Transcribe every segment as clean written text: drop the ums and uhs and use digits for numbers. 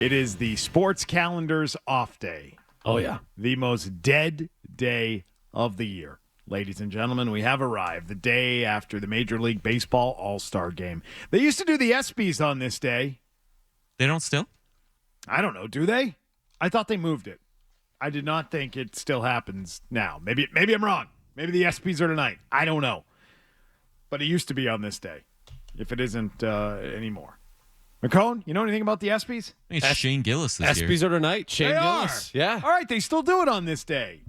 It is the sports calendar's off day. Oh, yeah. The most dead day of the year. Ladies and gentlemen, we have arrived the day after the Major League Baseball All Star Game. They used to do the ESPYs on this day. They don't still? I don't know. Do they? I thought they moved it. I did not think it still happens now. Maybe I'm wrong. Maybe the ESPYs are tonight. I don't know. But it used to be on this day, if it isn't anymore. McCone, you know anything about the ESPYs? I think it's Shane Gillis this year. ESPYs are tonight. Shane They Gillis. are. Yeah. All right, they still do it on this day.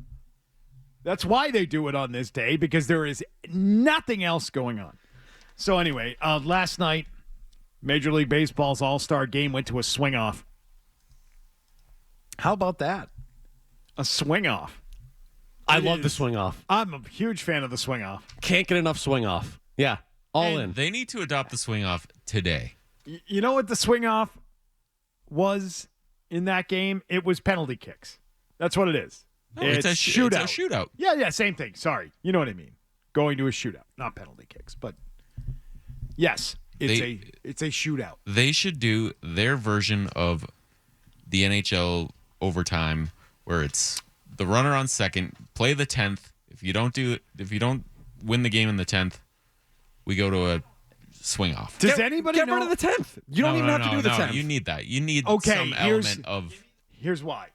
That's why they do it on this day, because there is nothing else going on. So anyway, last night, Major League Baseball's All-Star Game went to a swing-off. How about that? A swing-off. I love the swing off. I'm a huge fan of the swing-off. Can't get enough swing off. Yeah. All in. They need to adopt the swing off today. You know what the swing-off was in that game? It was penalty kicks. That's what it is. No, it's a shootout. It's a shootout. Yeah, same thing. Sorry. You know what I mean. Going to a shootout. Not penalty kicks, but yes, it's a shootout. They should do their version of the NHL overtime where it's the runner on second, play the 10th. If you don't win the game in the 10th, we go to a swing off. Does anybody get know? rid of the 10th? You don't even have to do the 10th. You need that. You need some element of. Here's why.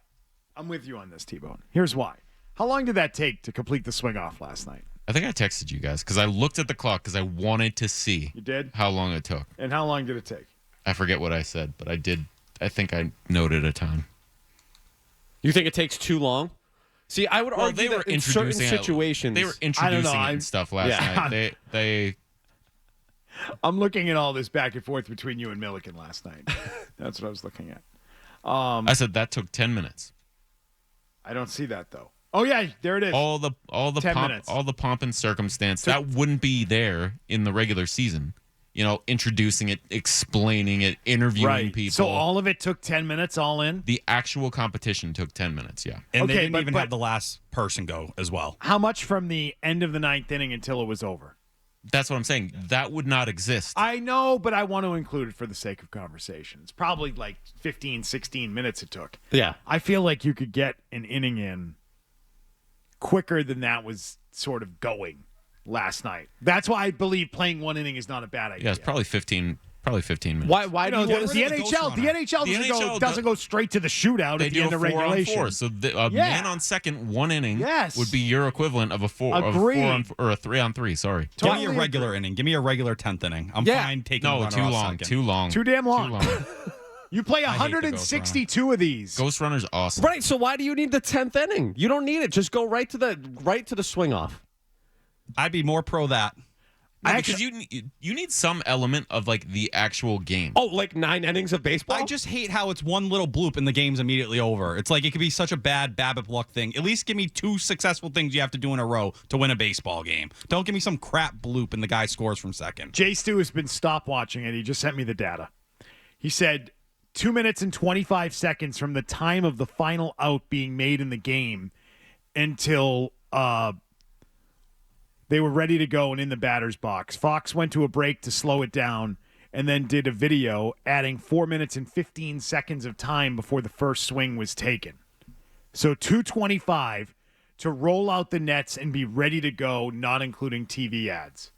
I'm with you on this, T-Bone. Here's why. How long did that take to complete the swing off last night? I think I texted you guys because I looked at the clock because I wanted to see. You did? How long it took. And how long did it take? I forget what I said, but I did. I think I noted a time. You think it takes too long? See, I would argue that in certain situations. They were introducing stuff last night. They I'm looking at all this back and forth between you and Milliken last night. That's what I was looking at. I said that took 10 minutes. I don't see that though. Oh yeah, there it is. All the pomp and circumstance that wouldn't be there in the regular season. You know, introducing it, explaining it, interviewing people. So all of it took 10 minutes all in? The actual competition took 10 minutes, yeah. And they didn't even have the last person go as well. How much from the end of the ninth inning until it was over? That's what I'm saying. That would not exist. I know, but I want to include it for the sake of conversation. It's probably like 15, 16 minutes it took. Yeah. I feel like you could get an inning in quicker than that was sort of going last night. That's why I believe playing one inning is not a bad idea. Yeah, it's probably 15 minutes. Why do you want the NHL doesn't go straight to the shootout at the end of regulation. 4-on-4. So a man on second, one inning would be your equivalent of a 4-on-4 or a 3-on-3. Sorry. Totally Give me a regular inning. Give me a regular 10th inning. I'm fine taking a runner too long. second. Too long. Too damn long. Too long. You play 162 of these. Ghost Runner's awesome. Right. So why do you need the 10th inning? You don't need it. Just go right to the swing off. I'd be more pro that. No, because you need some element of like the actual game. Oh, like 9 innings of baseball? I just hate how it's one little bloop and the game's immediately over. It's like it could be such a bad BABIP luck thing. At least give me 2 successful things you have to do in a row to win a baseball game. Don't give me some crap bloop and the guy scores from second. Jay Stu has been stopwatching it. He just sent me the data. He said 2 minutes and 25 seconds from the time of the final out being made in the game until they were ready to go and in the batter's box. Fox went to a break to slow it down and then did a video adding 4 minutes and 15 seconds of time before the first swing was taken. So 2:25 to roll out the nets and be ready to go, not including TV ads.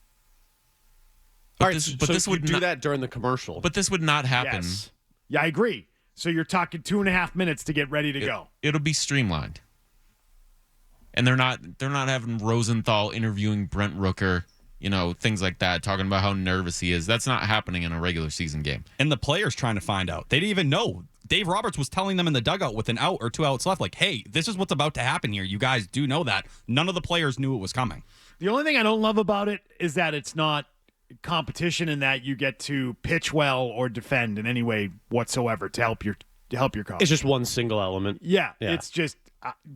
But this would do that during the commercial. But this would not happen. Yes. Yeah, I agree. So you're talking 2.5 minutes to get ready to go. It'll be streamlined. And they're not having Rosenthal interviewing Brent Rooker, things like that, talking about how nervous he is. That's not happening in a regular season game. And the players trying to find out. They didn't even know. Dave Roberts was telling them in the dugout with an out or 2 outs left, like, hey, this is what's about to happen here. You guys do know that. None of the players knew it was coming. The only thing I don't love about it is that it's not competition in that you get to pitch well or defend in any way whatsoever to help your cause. It's just one single element. Yeah. It's just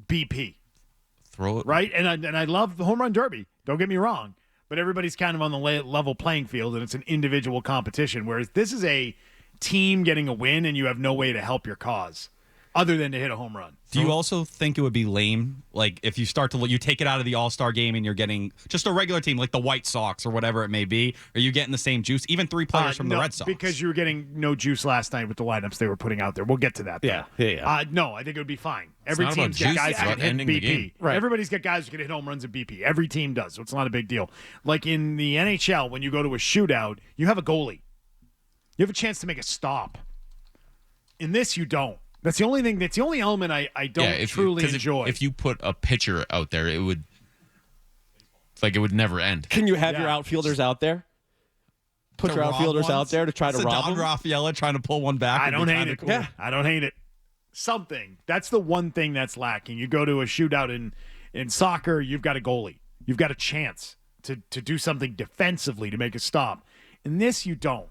BP. Throw it. Right? And I love the home run derby. Don't get me wrong. But everybody's kind of on the level playing field, and it's an individual competition, whereas this is a team getting a win, and you have no way to help your cause. other than to hit a home run. Do you also think it would be lame, like if you start to look, you take it out of the All Star game and you're getting just a regular team like the White Sox or whatever it may be? Are you getting the same juice? Even 3 players from the Red Sox, because you were getting no juice last night with the lineups they were putting out there. We'll get to that. Though. Yeah. No, I think it would be fine. Every not team's about got juice, guys it's who can about hit ending the game. BP. Right. Everybody's got guys who can hit home runs at BP. Every team does, so it's not a big deal. Like in the NHL, when you go to a shootout, you have a goalie. You have a chance to make a stop. In this, you don't. That's the only thing. That's the only element I don't truly enjoy. If you put a pitcher out there, it would never end. Can you have your outfielders out there? Put To your rob outfielders ones? out there to try to rob Don them? Rafaela trying to pull one back. I would don't be hate kinda it. cool. Yeah, I don't hate it. Something. That's the one thing that's lacking. You go to a shootout in soccer, you've got a goalie. You've got a chance to do something defensively to make a stop. In this, you don't.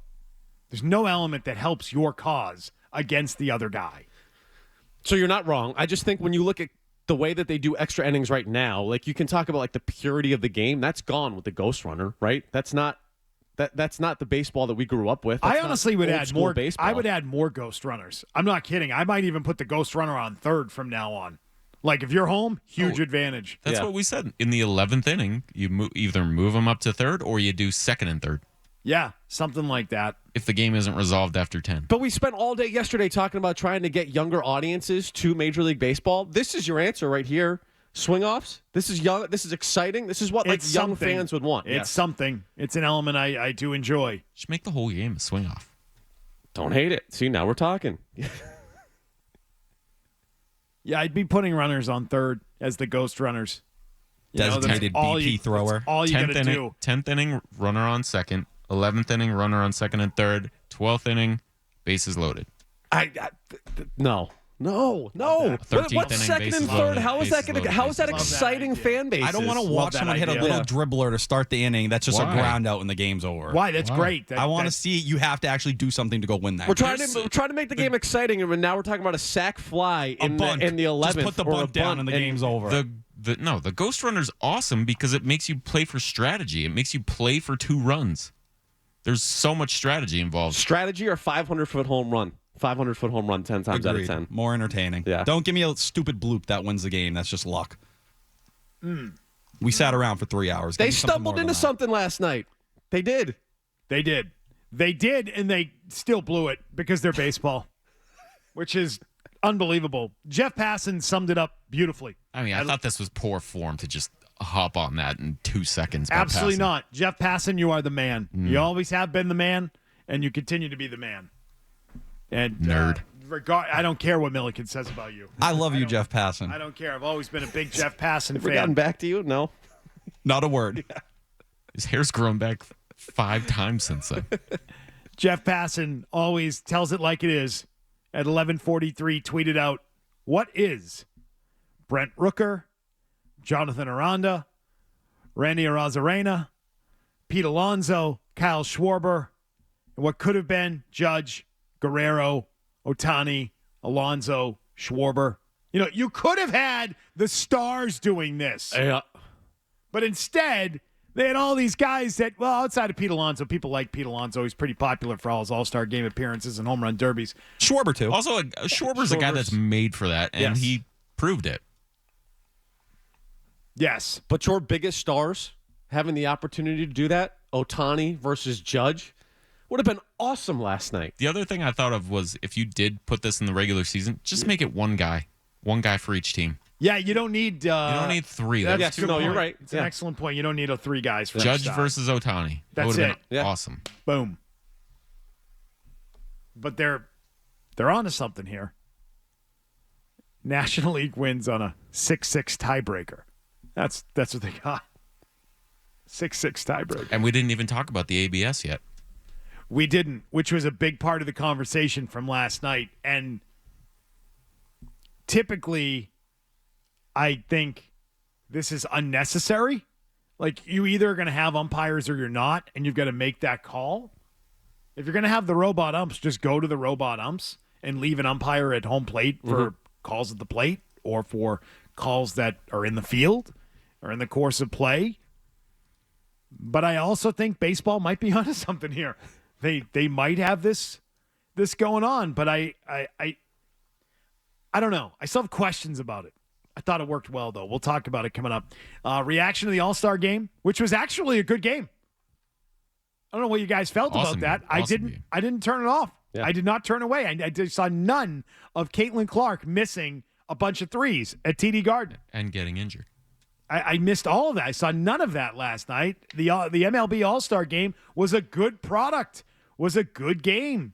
There's no element that helps your cause against the other guy. So you're not wrong. I just think when you look at the way that they do extra innings right now, like you can talk about like the purity of the game. That's gone with the Ghost Runner, right? That's not the baseball that we grew up with. That's I honestly would old add school more baseball. I would add more Ghost Runners. I'm not kidding. I might even put the Ghost Runner on third from now on. Like if you're home, huge advantage. That's what we said. In the 11th inning, you either move them up to third or you do second and third Yeah, something like that. if the game isn't resolved after 10. But we spent all day yesterday talking about trying to get younger audiences to Major League Baseball. This is your answer right here. Swing offs. This is young. This is exciting. This is what like It's young something. fans would want. It's Yes. something. It's an element I do enjoy. Just make the whole game a swing off. Don't hate it. See, now we're talking. Yeah, I'd be putting runners on third as the Ghost Runners. Designated BP thrower. That's all you got to do. 10th inning, runner on second. 11th inning, runner on second and third. 12th inning, bases loaded. No. What 13th inning, second bases and third? loaded, How is bases that? loaded, How is that bases loaded. exciting fan base? I don't want to watch that someone hit a idea. little Yeah. dribbler to start the inning. That's just Why? a ground out and the game's over. Why? That's great. I want to see you have to actually do something to go win that. We're trying to make the game exciting, and now we're talking about a sack fly a in bunt. the 11th. Just put the or a bunt down and the game's over. The Ghost Runner's awesome because it makes you play for strategy. It makes you play for 2 runs. There's so much strategy involved. Strategy or 500-foot home run. 500-foot home run 10 times out of Agreed. 10. More entertaining. Yeah. Don't give me a stupid bloop that wins the game. That's just luck. We sat around for 3 hours. Give They me something stumbled more than into that. something last night. They did. They did, and they still blew it because they're baseball, which is unbelievable. Jeff Passan summed it up beautifully. I mean, I thought this was poor form to just hop on that in 2 seconds. by Absolutely passing. not. Jeff Passan, you are the man. You always have been the man, and you continue to be the man. And Nerd. I don't care what Milliken says about you. I love you, Jeff Passan. I don't care. I've always been a big Jeff Passan Ever gotten fan. back to you? No. Not a word. His hair's grown back 5 times since then. Jeff Passan always tells it like it is. At 11:43, tweeted out, "What is Brent Rooker, Jonathan Aranda, Randy Arozarena, Pete Alonso, Kyle Schwarber, and what could have been Judge, Guerrero, Ohtani, Alonso, Schwarber. You could have had the stars doing this, Yeah. but instead they had all these guys that, well, outside of Pete Alonso, people like Pete Alonso. He's pretty popular for all his All-Star Game appearances and home run derbies. Schwarber, too. Also, Schwarber's a guy that's made for that, and Yes. he proved it. Yes. But your biggest stars having the opportunity to do that, Ohtani versus Judge, would have been awesome last night. The other thing I thought of was if you did put this in the regular season, just make it one guy for each team. Yeah, you don't need... You don't need 3. That's That's a good no, you're point. right. It's an Yeah. excellent point. You don't need 3 guys for Judge each side. versus Ohtani. That That's would have it. been Yeah. awesome. Boom. But they're onto something here. National League wins on a 6-6 tiebreaker. That's what they got. 6-6 tiebreaker. And we didn't even talk about the ABS yet. We didn't, which was a big part of the conversation from last night. And typically, I think this is unnecessary. Like, you either are going to have umpires or you're not, and you've got to make that call. If you're going to have the robot umps, just go to the robot umps and leave an umpire at home plate for calls at the plate or for calls that are in the field or in the course of play. But I also think baseball might be onto something here. They might have this going on, but I don't know. I still have questions about it. I thought it worked well, though. We'll talk about it coming up. Reaction to the All Star game, which was actually a good game. I don't know what you guys felt Awesome about that. game. I Awesome didn't. game. I didn't turn it off. Yeah. I did not turn away. I saw none of Caitlin Clark missing a bunch of threes at TD Garden. And getting injured. I missed all of that. I saw none of that last night. The MLB All Star game was a good product. Was a good game.